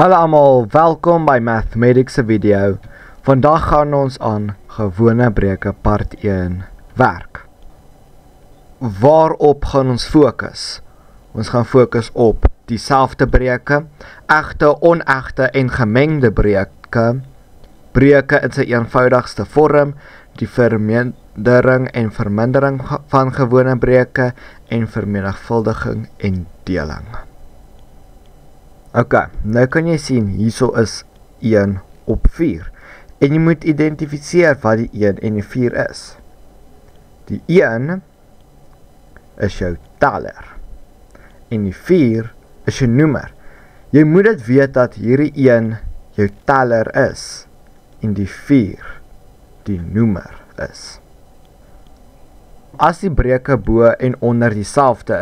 Hallo almal, welkom by Mathematics se video. Vandag gaan ons aan gewone breuke part 1 werk. Waarop gaan ons fokus? Ons gaan fokus op dieselfde breuke, egte, onegte en gemengde breuke, breuke in sy eenvoudigste vorm, die vermeerdering en vermindering van gewone breuke en vermenigvuldiging en deling. Ok, nou kan jy sien, hierso is 1 op 4. En jy moet identifiseer wat die 1 en die 4 is. Die 1 is jou teller. En die 4 is jou noemer. Jy moet dit weet dat hierdie 1 jou teller is. En die 4 die noemer is. As die breuke bo en onder dieselfde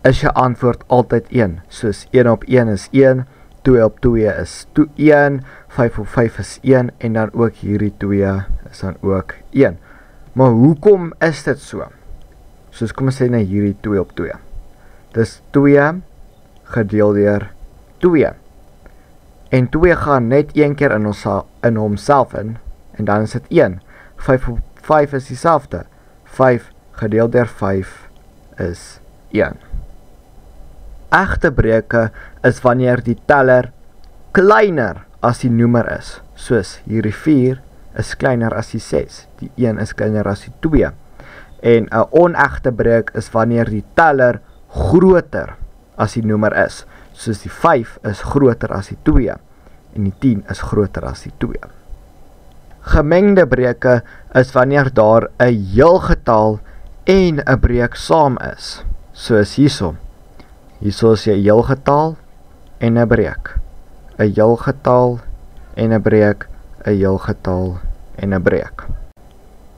is jou antwoord altyd 1, soos 1 op 1 is 1, 2 op 2 is 1, 5 op 5 is 1, en dan ook hierdie 2 is dan ook 1. Maar hoekom is dit so? Soos kom ons sê na hierdie 2 op 2. Dis 2 gedeel deur 2. En 2 gaan net een keer in homself in, en dan is dit 1. 5 op 5 is dieselfde. 5 gedeel deur 5 is 1. Egte breuke is wanneer die teller kleiner as die noemer is, soos hierdie 4 is kleiner as die 6, die 1 is kleiner as die 2. En 'n onegte breuk is wanneer die teller groter as die noemer is, soos die 5 is groter as die 2 en die 10 is groter as die 2. Gemengde breuke is wanneer daar 'n heelgetal en 'n breuk saam is, soos hierso. Hierso is 'n heelgetal en 'n breuk. 'n Heelgetal en 'n breuk, 'n heelgetal en 'n breuk.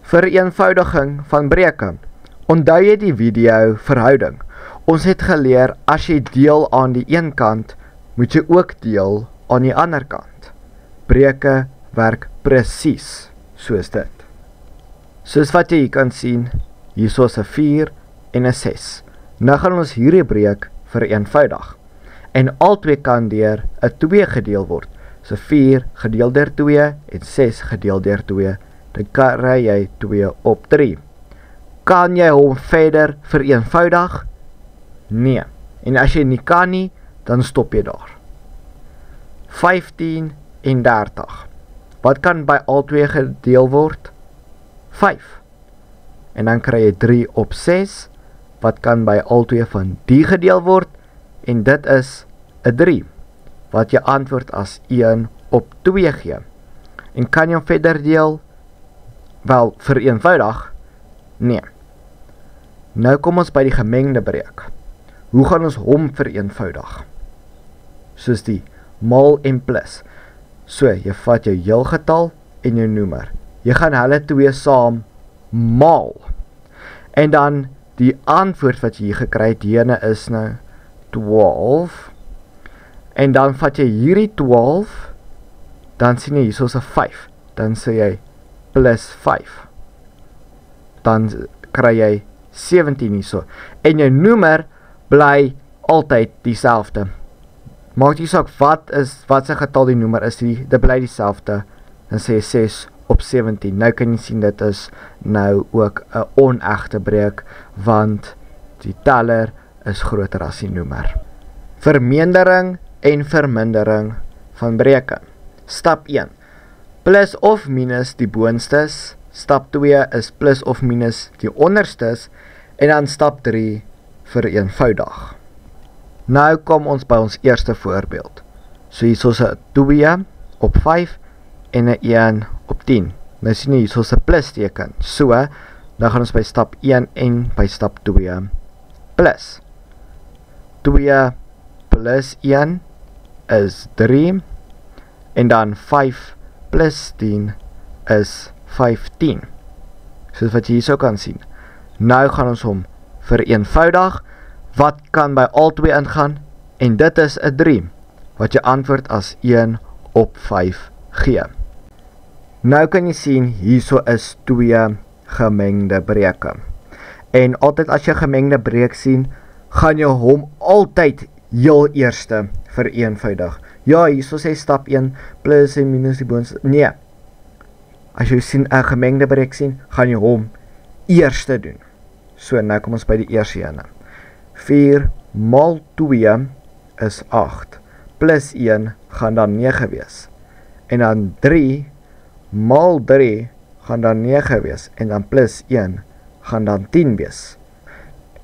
Vereenvoudiging van breuke. Onthou jy die video verhouding? Ons het geleer as jy deel aan die een kant, moet jy ook deel aan die ander kant. Breuke werk presies soos dit. Soos wat jy hier kan sien, hierso is 'n 4 en 'n 6. Nou gaan ons hierdie breuk vereenvoudig. En albei kan deur 'n 2 gedeel word. So 4 gedeel deur 2 en 6 gedeel deur 2. Dan kry jy 2 op 3. Kan jy hom verder vereenvoudig? Nee. En as jy nie kan nie, dan stop jy daar. 15 en 30. Wat kan by albei gedeel word? 5. En dan kry jy 3 op 6. Wat kan by albei van die gedeel word, en dit is 'n 3, wat jy antwoord as 1 op 2 gee. En kan jy hom verder deel? Wel, vereenvoudig? Nee. Nou kom ons by die gemengde breuk. Hoe gaan ons hom vereenvoudig? Soos die maal en plus. So, jy vat jou heelgetal en jou noemer. Jy gaan hulle 2 saam maal. En dan die antwoord wat jy hier gekry het, hierne is nou 12. En dan vat jy hierdie 12, dan sien jy hierso is 'n 5. Dan sê jy plus 5. Dan kry jy 17 hierso. En jou noemer bly altyd dieselfde. Maak nie saak wat se getal die noemer is, dit bly dieselfde. Dan sê jy 6 op 17. Nou kan jy sien dit is nou ook 'n onegte breuk, want die teller is groter as die noemer. Vermeerdering en vermindering van breuke. Stap 1. Plus of minus die boonstes. Stap 2 is plus of minus die onderstes. En dan stap 3 vereenvoudig. Nou kom ons by ons eerste voorbeeld. So hier is 'n 2 op 5 en 'n 1 op 10. Nou sien jy hier is 'n plus teken. So, nou gaan ons by stap 1 en by stap 2 plus. 2 plus 1 is 3. En dan 5 plus 10 is 15. Soos wat jy hierso kan sien. Nou gaan ons hom vereenvoudig. Wat kan by albei ingaan? En dit is 'n 3, wat jy antwoord as 1 op 5 gee. Nou kan jy sien, hierso is 2 gemengde breuke. En altyd as jy gemengde breuk sien, gaan jy hom altyd heel eerste vereenvoudig. Ja, hierso sê stap 1 plus en minus die boonste. Nee. As jy sien 'n gemengde breek sien, gaan jy hom eerste doen. So, nou kom ons by die eerste ene. 4 maal 2 is 8. Plus 1 gaan dan 9 wees. En dan 3 maal 3 gaan dan 9 wees. En dan plus 1 gaan dan 10 wees.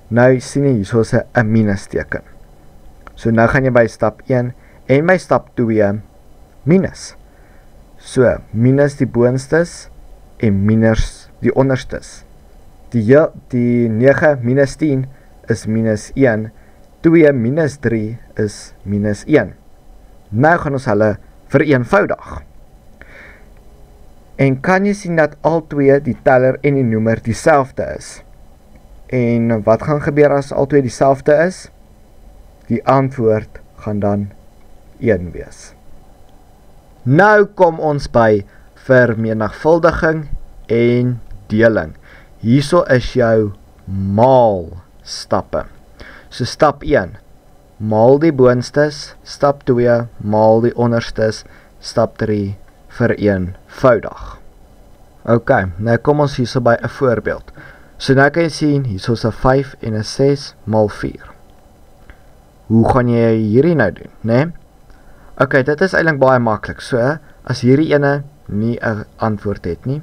Nou sien jy hierso is 'n minus teken. So nou gaan jy by stap 1 en by stap 2 minus. So minus die boonstes en minus die onderstes. Die 9 minus 10 is minus 1. 2 minus 3 is minus 1. Nou gaan ons hulle vereenvoudig. En kan jy sien dat al twee, die teller en die noemer, dieselfde is? En wat gaan gebeur as al twee dieselfde is? Die antwoord gaan dan 1 wees. Nou kom ons by vermenigvuldiging en deling. Hierso is jou maal stappe. So stap 1, maal die boonstes, stap 2, maal die onderstes, stap 3, vereenvoudig. Ok, nou kom ons hierso by 'n voorbeeld. So nou kan jy sien, hierso is 'n 5 en 'n 6 maal 4. Hoe gaan jy hierdie nou doen, né? Ok, dit is eintlik baie maklik. So, as hierdie ene nie 'n antwoord het nie,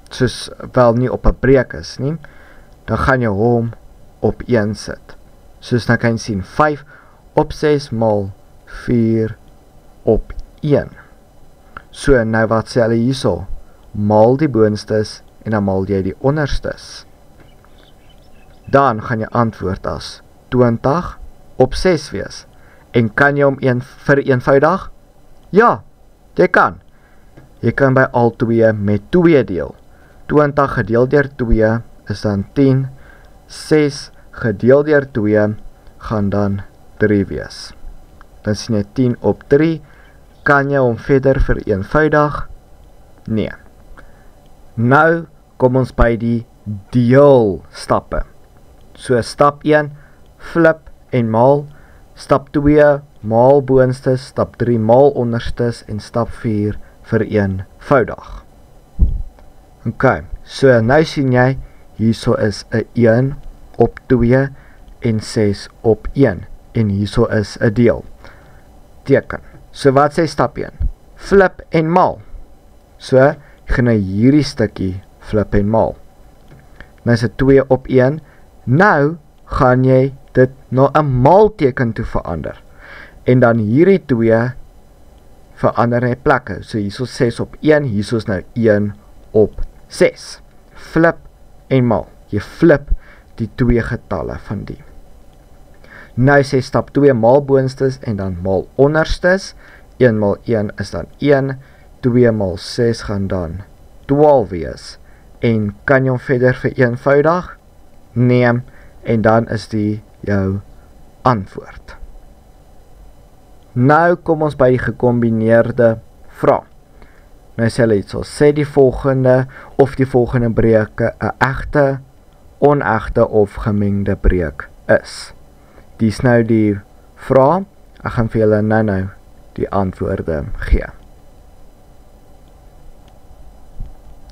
soos wel nie op 'n breek is nie, dan gaan jy hom op 1 sit. Soos nou kan jy sien, 5 op 6 maal 4 op 1. So, nou wat sê hulle hierso? Maal die boonstes en dan maal jy die onderstes. Dan gaan jy antwoord as 20 op 6 wees. En kan jy hom vereenvoudig? Ja, jy kan. Jy kan by al twee met 2 deel. 20 gedeel deur 2 is dan 10. 6 gedeel deur 2 gaan dan 3 wees. Dan sien jy 10 op 3. Kan jy hom verder vereenvoudig? Nee. Nou kom ons by die deel stappe. So stap 1, flip en maal. Stap 2, maal boonstes. Stap 3, maal onderstes. En stap 4, vereenvoudig. Ok, so nou sien jy, hierso is 'n 1 op 2 en 6 op 1. En hierso is 'n deel. Teken. So wat sê stap 1? Flip en maal. So, jy gaan nou hierdie stukkie flip en maal. Nou is dit 2 op 1. Nou gaan jy dit na 'n maalteken toe verander. En dan hierdie 2 verander hy plekke. So hierso 6 op 1, hierso is nou 1 op 6. Flip en maal. Jy flip die 2 getalle van die. Nou sê stap 2 maal boonstes en dan maal onderstes. 1 maal 1 is dan 1. 2 maal 6 gaan dan 12 wees. En kan jy hom verder vereenvoudig? Nee, en dan is die jou antwoord. Nou kom ons by die gekombineerde vraag. Nou sê hulle iets, sê die volgende of die volgende breuke 'n egte, onegte of gemengde breuk is. Dis nou die vraag. Ek gaan vir julle nou die antwoorde gee.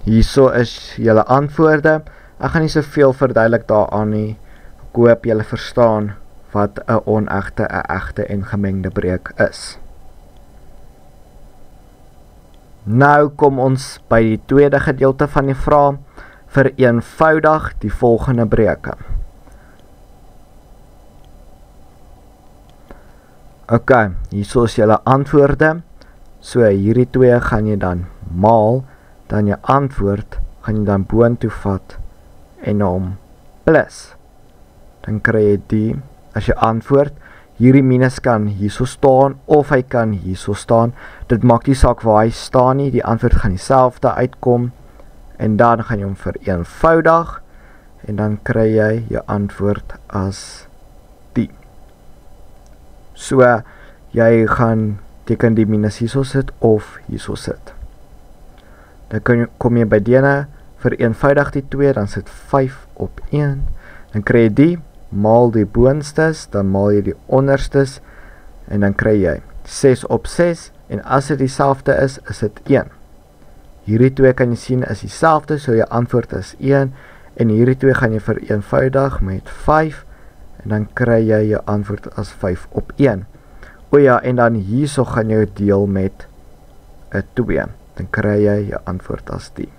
Hierso is julle antwoorde. Ek gaan nie soveel verduidelik daaraan nie. Ek hoop julle verstaan wat 'n onegte, 'n egte en gemengde breuk is. Nou kom ons by die tweede gedeelte van die vraag. Vereenvoudig die volgende breuke. Ok, hierso is julle antwoorde. So hierdie 2 gaan jy dan maal, dan jou antwoord gaan jy dan boontoe vat en hom plus. Dan kry jy die, as jy antwoord, hierdie minus kan hierso staan of hy kan hierso staan. Dit maak nie saak waar hy staan nie, die antwoord gaan dieselfde uitkom. En dan gaan jy hom vereenvoudig en dan kry jy jou antwoord as die. So, jy gaan teken die minus hierso sit of hierso sit. Dan kom jy by dene, vereenvoudig die 2, dan sit 5 op 1. Dan kry jy die, maal die boonstes, dan maal jy die onderstes, en dan kry jy 6 op 6 en as dit dieselfde is dit 1. Hierdie twee kan jy sien is dieselfde, so jou antwoord is 1 en hierdie twee gaan jy vereenvoudig met 5 en dan kry jy jou antwoord as 5 op 1. O ja, en dan hierso gaan jy deel met 'n 2, dan kry jy jou antwoord as 10.